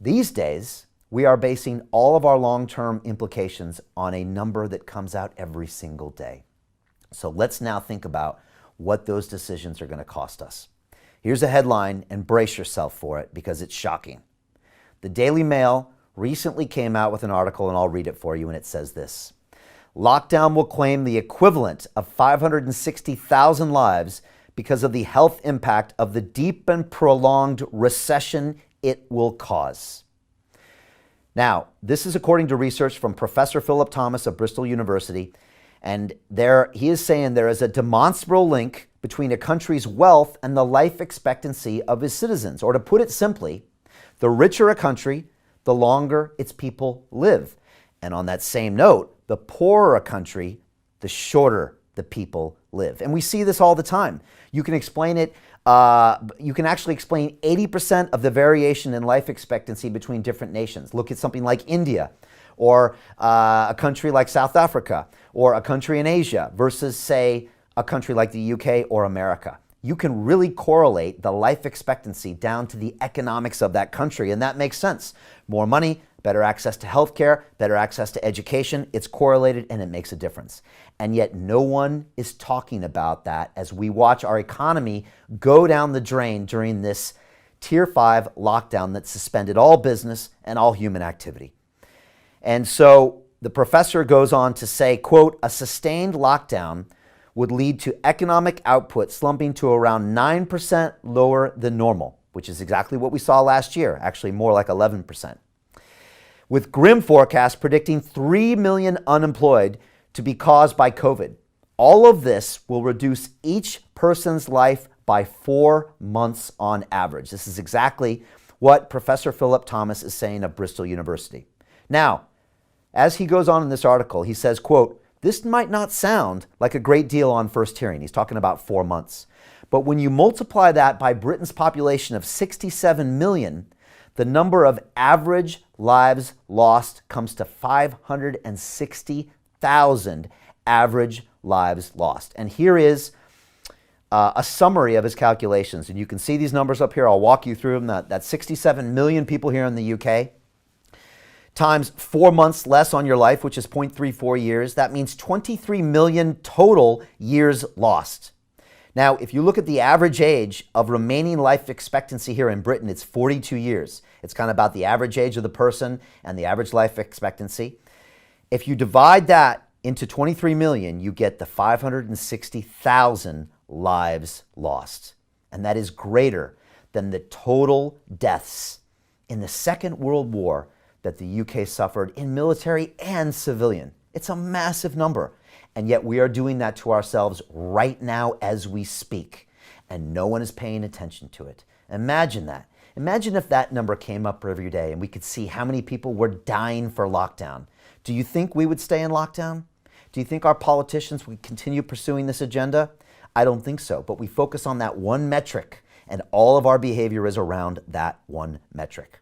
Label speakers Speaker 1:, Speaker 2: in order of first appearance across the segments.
Speaker 1: These days, we are basing all of our long-term implications on a number that comes out every single day. So let's now think about what those decisions are going to cost us. Here's a headline, and brace yourself for it because it's shocking. The Daily Mail recently came out with an article, and I'll read it for you, and it says this: lockdown will claim the equivalent of 560,000 lives because of the health impact of the deep and prolonged recession it will cause. Now, this is according to research from Professor Philip Thomas of Bristol University, and he is saying there is a demonstrable link between a country's wealth and the life expectancy of its citizens. Or to put it simply, the richer a country, the longer its people live. And on that same note, the poorer a country, the shorter the people live. And we see this all the time. You can explain it, you can actually explain 80% of the variation in life expectancy between different nations. Look at something like India, or a country like South Africa, or a country in Asia versus, say, a country like the UK or America. You can really correlate the life expectancy down to the economics of that country, and that makes sense. More money, better access to healthcare, better access to education, it's correlated and it makes a difference. And yet no one is talking about that as we watch our economy go down the drain during this Tier 5 lockdown that suspended all business and all human activity. And so the professor goes on to say, quote, a sustained lockdown would lead to economic output slumping to around 9% lower than normal, which is exactly what we saw last year, actually more like 11%. With grim forecasts predicting 3 million unemployed to be caused by COVID. All of this will reduce each person's life by 4 months on average. This is exactly what Professor Philip Thomas is saying of Bristol University. Now, as he goes on in this article, he says, quote, this might not sound like a great deal on first hearing. He's talking about 4 months. But when you multiply that by Britain's population of 67 million, the number of average lives lost comes to 560,000 average lives lost. And here is a summary of his calculations. And you can see these numbers up here. I'll walk you through them. That's 67 million people here in the UK. Times 4 months less on your life, which is 0.34 years. That means 23 million total years lost. Now, if you look at the average age of remaining life expectancy here in Britain, it's 42 years. It's kind of about the average age of the person and the average life expectancy. If you divide that into 23 million, you get the 560,000 lives lost. And that is greater than the total deaths in the Second World War that the UK suffered in military and civilian. It's a massive number. And yet we are doing that to ourselves right now as we speak. And no one is paying attention to it. Imagine that. Imagine if that number came up every day and we could see how many people were dying for lockdown. Do you think we would stay in lockdown? Do you think our politicians would continue pursuing this agenda? I don't think so. But we focus on that one metric, and all of our behavior is around that one metric.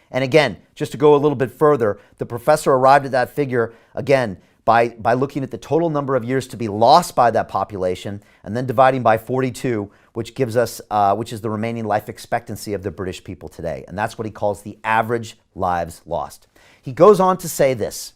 Speaker 1: And again, just to go a little bit further, the professor arrived at that figure, again, by looking at the total number of years to be lost by that population and then dividing by 42, which gives us, which is the remaining life expectancy of the British people today. And that's what he calls the average lives lost. He goes on to say this: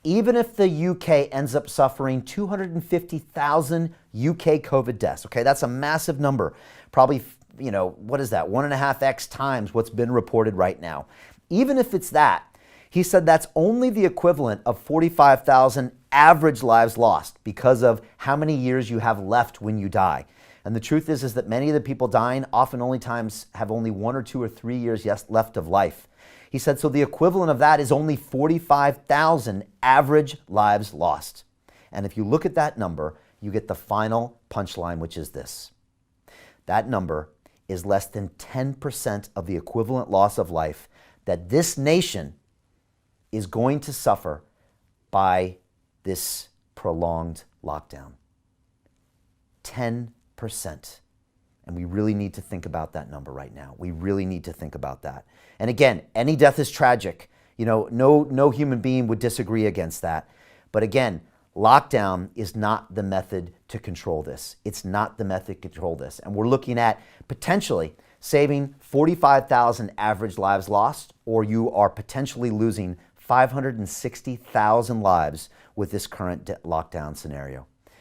Speaker 1: even if the UK ends up suffering 250,000 UK COVID deaths, okay, that's a massive number. Probably, what is that? 1.5x times what's been reported right now. Even if it's that, he said that's only the equivalent of 45,000 average lives lost because of how many years you have left when you die. And the truth is that many of the people dying often have only 1 or 2 or 3 years left of life. He said, so the equivalent of that is only 45,000 average lives lost. And if you look at that number, you get the final punchline, which is this. That number is less than 10% of the equivalent loss of life that this nation is going to suffer by this prolonged lockdown. 10%. And we really need to think about that number right now. We really need to think about that. And again, any death is tragic. No human being would disagree against that. But again, lockdown is not the method to control this. It's not the method to control this. And we're looking at potentially saving 45,000 average lives lost, or you are potentially losing 560,000 lives with this current lockdown scenario.